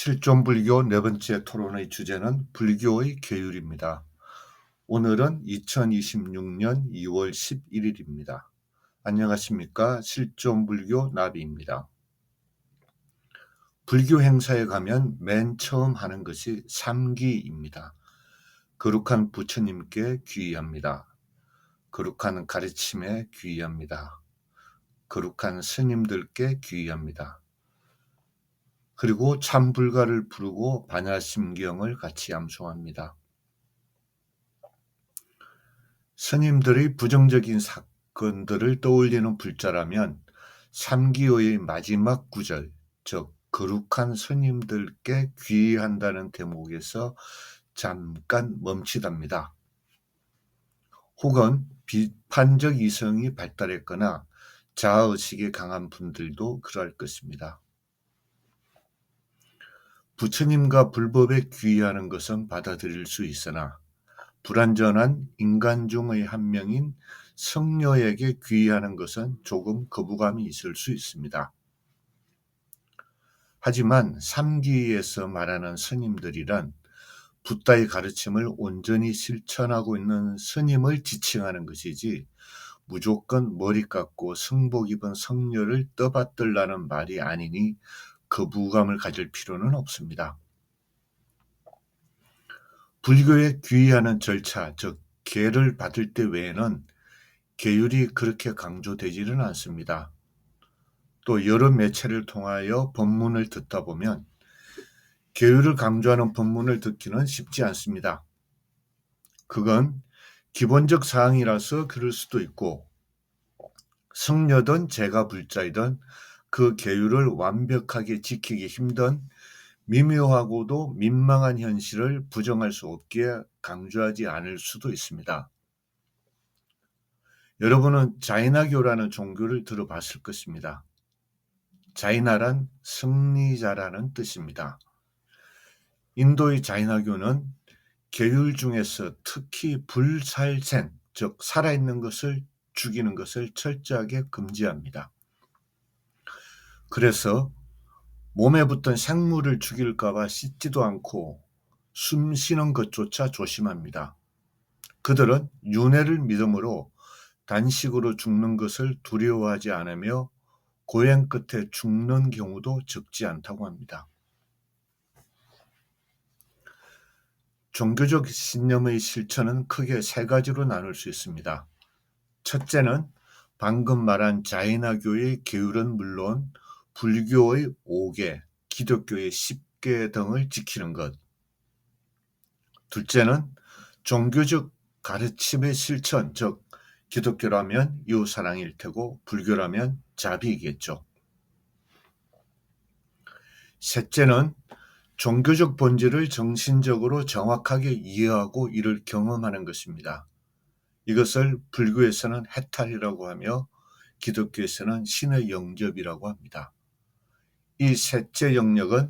실존불교 네 번째 토론의 주제는 불교의 계율입니다. 오늘은 2026년 2월 11일입니다. 안녕하십니까? 실존불교 나비입니다. 불교 행사에 가면 맨 처음 하는 것이 삼기입니다. 거룩한 부처님께 귀의합니다. 거룩한 가르침에 귀의합니다. 거룩한 스님들께 귀의합니다. 그리고 참불가를 부르고 반야심경을 같이 암송합니다. 스님들의 부정적인 사건들을 떠올리는 불자라면 삼기호의 마지막 구절, 즉 거룩한 스님들께 귀의한다는 대목에서 잠깐 멈칫합니다. 혹은 비판적 이성이 발달했거나 자아의식이 강한 분들도 그럴 것입니다. 부처님과 불법에 귀의하는 것은 받아들일 수 있으나 불완전한 인간 중의 한 명인 성녀에게 귀의하는 것은 조금 거부감이 있을 수 있습니다. 하지만 삼기에서 말하는 스님들이란 붓다의 가르침을 온전히 실천하고 있는 스님을 지칭하는 것이지 무조건 머리 깎고 성복 입은 성녀를 떠받들라는 말이 아니니 거부감을 가질 필요는 없습니다. 불교에 귀의하는 절차, 즉 계를 받을 때 외에는 계율이 그렇게 강조되지는 않습니다. 또 여러 매체를 통하여 법문을 듣다 보면 계율을 강조하는 법문을 듣기는 쉽지 않습니다. 그건 기본적 사항이라서 그럴 수도 있고 성녀든 제가불자이든 그 계율을 완벽하게 지키기 힘든 미묘하고도 민망한 현실을 부정할 수 없기에 강조하지 않을 수도 있습니다. 여러분은 자이나교라는 종교를 들어봤을 것입니다. 자이나란 승리자라는 뜻입니다. 인도의 자이나교는 계율 중에서 특히 불살생, 즉 살아있는 것을 죽이는 것을 철저하게 금지합니다. 그래서 몸에 붙은 생물을 죽일까 봐 씻지도 않고 숨 쉬는 것조차 조심합니다. 그들은 윤회를 믿음으로 단식으로 죽는 것을 두려워하지 않으며 고행 끝에 죽는 경우도 적지 않다고 합니다. 종교적 신념의 실천은 크게 세 가지로 나눌 수 있습니다. 첫째는 방금 말한 자이나교의 계율은 물론 불교의 5개, 기독교의 10개 등을 지키는 것. 둘째는 종교적 가르침의 실천, 즉 기독교라면 이웃사랑일 테고 불교라면 자비이겠죠. 셋째는 종교적 본질을 정신적으로 정확하게 이해하고 이를 경험하는 것입니다. 이것을 불교에서는 해탈이라고 하며 기독교에서는 신의 영접이라고 합니다. 이 셋째 영역은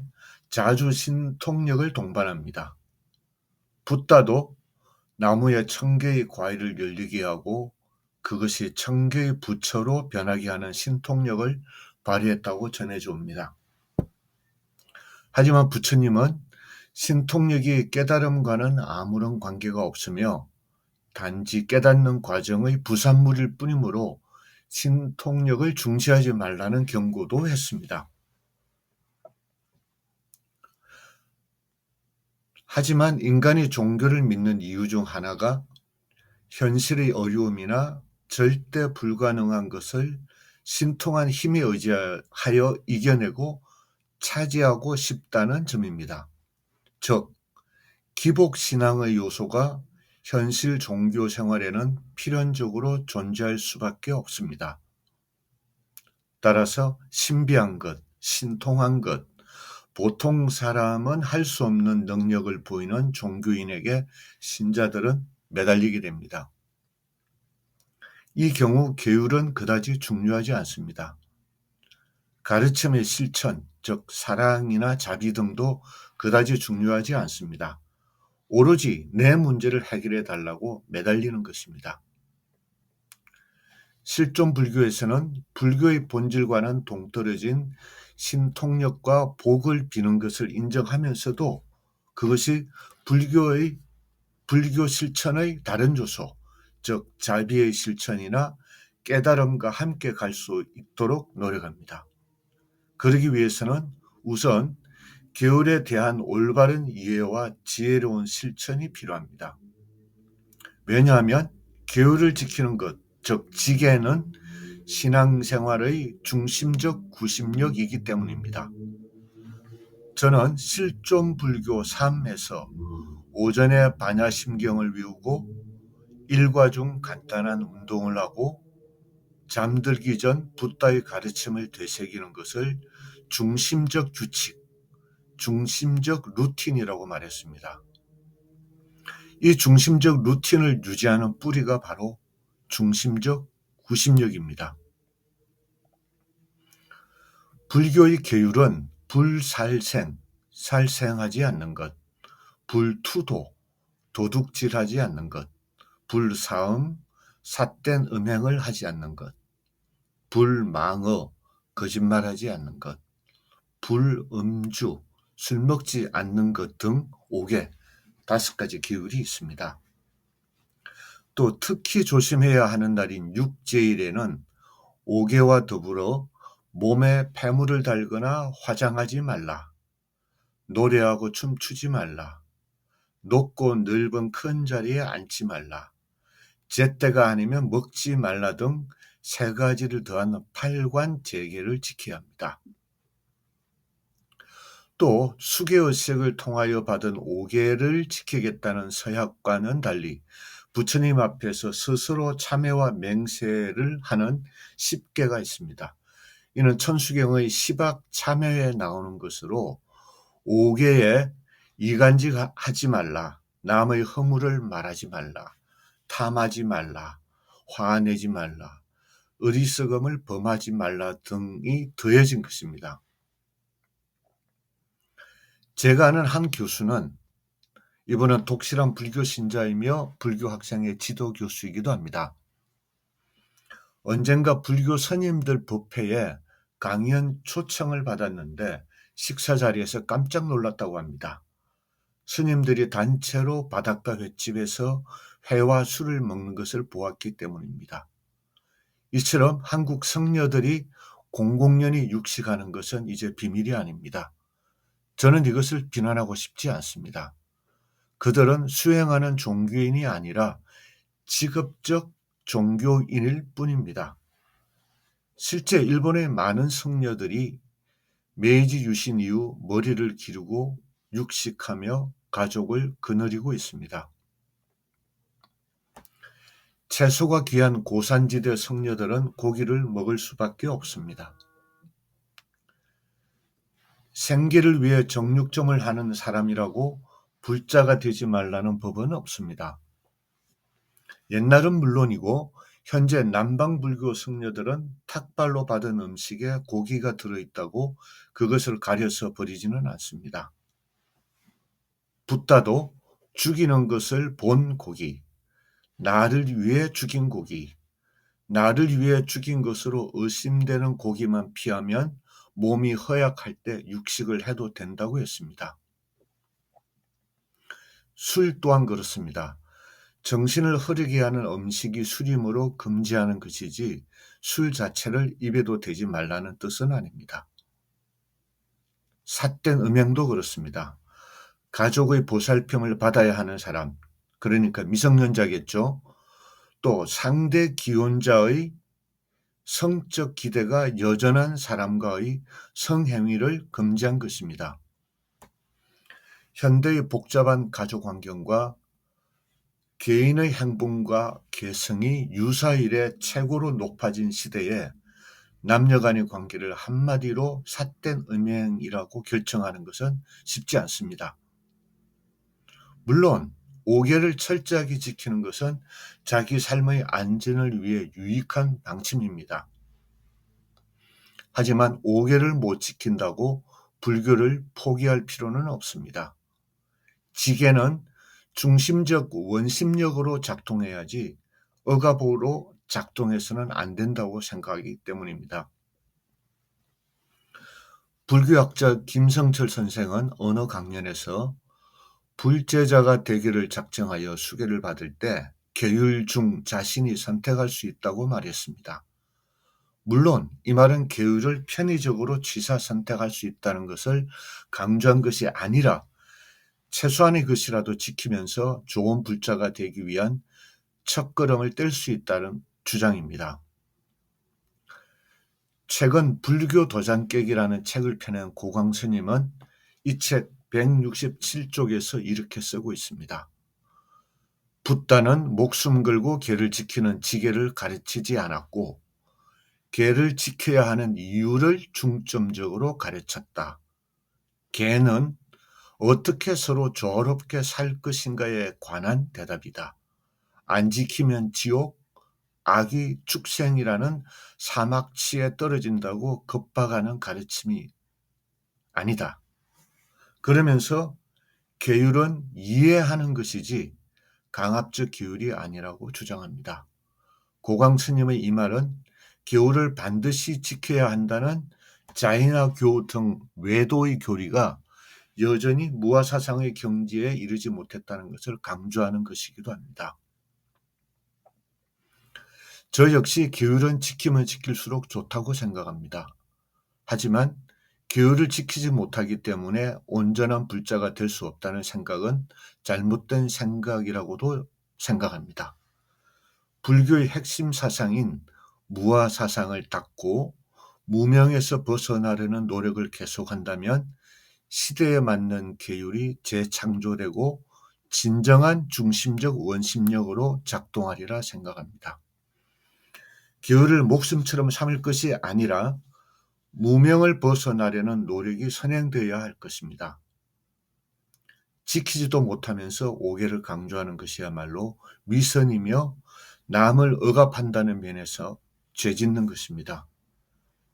자주 신통력을 동반합니다. 붓다도 나무에 1000개의 과일을 열리게 하고 그것이 1000개의 부처로 변하게 하는 신통력을 발휘했다고 전해져 옵니다. 하지만 부처님은 신통력이 깨달음과는 아무런 관계가 없으며 단지 깨닫는 과정의 부산물일 뿐이므로 신통력을 중시하지 말라는 경고도 했습니다. 하지만 인간이 종교를 믿는 이유 중 하나가 현실의 어려움이나 절대 불가능한 것을 신통한 힘에 의지하여 이겨내고 차지하고 싶다는 점입니다. 즉, 기복신앙의 요소가 현실 종교 생활에는 필연적으로 존재할 수밖에 없습니다. 따라서 신비한 것, 신통한 것, 보통 사람은 할 수 없는 능력을 보이는 종교인에게 신자들은 매달리게 됩니다. 이 경우 계율은 그다지 중요하지 않습니다. 가르침의 실천, 즉 사랑이나 자비 등도 그다지 중요하지 않습니다. 오로지 내 문제를 해결해 달라고 매달리는 것입니다. 실존 불교에서는 불교의 본질과는 동떨어진 신통력과 복을 비는 것을 인정하면서도 그것이 불교 실천의 다른 요소, 즉 자비의 실천이나 깨달음과 함께 갈 수 있도록 노력합니다. 그러기 위해서는 우선 계율에 대한 올바른 이해와 지혜로운 실천이 필요합니다. 왜냐하면 계율을 지키는 것, 즉 지계는 신앙생활의 중심적 구심력이기 때문입니다. 저는 실존 불교 3에서 오전에 반야심경을 외우고 일과 중 간단한 운동을 하고 잠들기 전 붓다의 가르침을 되새기는 것을 중심적 규칙, 중심적 루틴이라고 말했습니다. 이 중심적 루틴을 유지하는 뿌리가 바로 중심적 구심력입니다. 불교의 계율은 불살생, 살생하지 않는 것, 불투도, 도둑질하지 않는 것, 불사음, 삿된 음행을 하지 않는 것, 불망어, 거짓말하지 않는 것, 불음주, 술 먹지 않는 것 등 5개, 5가지 계율이 있습니다. 또 특히 조심해야 하는 날인 육제일에는 5개와 더불어 몸에 폐물을 달거나 화장하지 말라, 노래하고 춤추지 말라, 높고 넓은 큰 자리에 앉지 말라, 제때가 아니면 먹지 말라 등 3가지를 더한 8관 제계를 지켜야 합니다. 또 수계의식을 통하여 받은 5계를 지키겠다는 서약과는 달리 부처님 앞에서 스스로 참회와 맹세를 하는 10계가 있습니다. 이는 천수경의 시박 참회에 나오는 것으로 5계에 이간질하지 말라, 남의 허물을 말하지 말라, 탐하지 말라, 화내지 말라, 어리석음을 범하지 말라 등이 더해진 것입니다. 제가 아는 한 교수는 이분은 독실한 불교 신자이며 불교 학생의 지도 교수이기도 합니다. 언젠가 불교 스님들 법회에 강연 초청을 받았는데 식사 자리에서 깜짝 놀랐다고 합니다. 스님들이 단체로 바닷가 횟집에서 회와 술을 먹는 것을 보았기 때문입니다. 이처럼 한국 성녀들이 공공연히 육식하는 것은 이제 비밀이 아닙니다. 저는 이것을 비난하고 싶지 않습니다. 그들은 수행하는 종교인이 아니라 직업적 종교인일 뿐입니다. 실제 일본의 많은 성녀들이 메이지 유신 이후 머리를 기르고 육식하며 가족을 거느리고 있습니다. 채소가 귀한 고산지대 성녀들은 고기를 먹을 수밖에 없습니다. 생계를 위해 정육점을 하는 사람이라고 불자가 되지 말라는 법은 없습니다. 옛날은 물론이고 현재 남방불교 성녀들은 탁발로 받은 음식에 고기가 들어있다고 그것을 가려서 버리지는 않습니다. 붓다도 죽이는 것을 본 고기, 나를 위해 죽인 고기, 나를 위해 죽인 것으로 의심되는 고기만 피하면 몸이 허약할 때 육식을 해도 된다고 했습니다. 술 또한 그렇습니다. 정신을 흐리게 하는 음식이 술이므로 금지하는 것이지 술 자체를 입에도 대지 말라는 뜻은 아닙니다. 삿된 음행도 그렇습니다. 가족의 보살핌을 받아야 하는 사람, 그러니까 미성년자겠죠. 또 상대 기혼자의 성적 기대가 여전한 사람과의 성행위를 금지한 것입니다. 현대의 복잡한 가족 환경과 개인의 행복과 개성이 유사일에 최고로 높아진 시대에 남녀 간의 관계를 한마디로 삿된 음행이라고 결정하는 것은 쉽지 않습니다. 물론 5계를 철저하게 지키는 것은 자기 삶의 안전을 위해 유익한 방침입니다. 하지만 5계를 못 지킨다고 불교를 포기할 필요는 없습니다. 지계는 중심적 원심력으로 작동해야지 억압으로 작동해서는 안 된다고 생각하기 때문입니다. 불교학자 김성철 선생은 어느 강연에서 불제자가 되기를 작정하여 수계를 받을 때 계율 중 자신이 선택할 수 있다고 말했습니다. 물론 이 말은 계율을 편의적으로 취사 선택할 수 있다는 것을 강조한 것이 아니라 최소한의 것이라도 지키면서 좋은 불자가 되기 위한 첫걸음을 뗄 수 있다는 주장입니다. 최근 불교 도장 깨기라는 책을 펴낸 고광 스님은 이 책 167쪽에서 이렇게 쓰고 있습니다. 붓다는 목숨 걸고 계를 지키는 지계를 가르치지 않았고 계를 지켜야 하는 이유를 중점적으로 가르쳤다. 계는 어떻게 서로 조화롭게 살 것인가에 관한 대답이다. 안 지키면 지옥, 악이 축생이라는 사막치에 떨어진다고 겁박하는 가르침이 아니다. 그러면서 계율은 이해하는 것이지 강압적 기율이 아니라고 주장합니다. 고광 스님의 이 말은 계율을 반드시 지켜야 한다는 자인화교 등 외도의 교리가 여전히 무아사상의 경지에 이르지 못했다는 것을 강조하는 것이기도 합니다. 저 역시 계율은 지키면 지킬수록 좋다고 생각합니다. 하지만 계율을 지키지 못하기 때문에 온전한 불자가 될 수 없다는 생각은 잘못된 생각이라고도 생각합니다. 불교의 핵심 사상인 무아 사상을 닦고 무명에서 벗어나려는 노력을 계속한다면 시대에 맞는 계율이 재창조되고 진정한 중심적 원심력으로 작동하리라 생각합니다. 계율을 목숨처럼 삼을 것이 아니라 무명을 벗어나려는 노력이 선행되어야 할 것입니다. 지키지도 못하면서 오계를 강조하는 것이야말로 위선이며 남을 억압한다는 면에서 죄짓는 것입니다.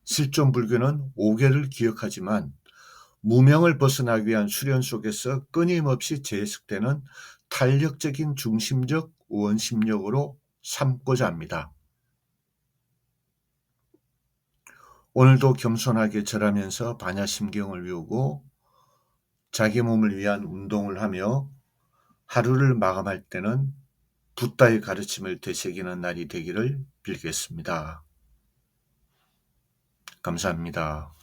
실존 불교는 오계를 기억하지만 무명을 벗어나기 위한 수련 속에서 끊임없이 재해석되는 탄력적인 중심적 원심력으로 삼고자 합니다. 오늘도 겸손하게 절하면서 반야심경을 외우고 자기 몸을 위한 운동을 하며 하루를 마감할 때는 붓다의 가르침을 되새기는 날이 되기를 빌겠습니다. 감사합니다.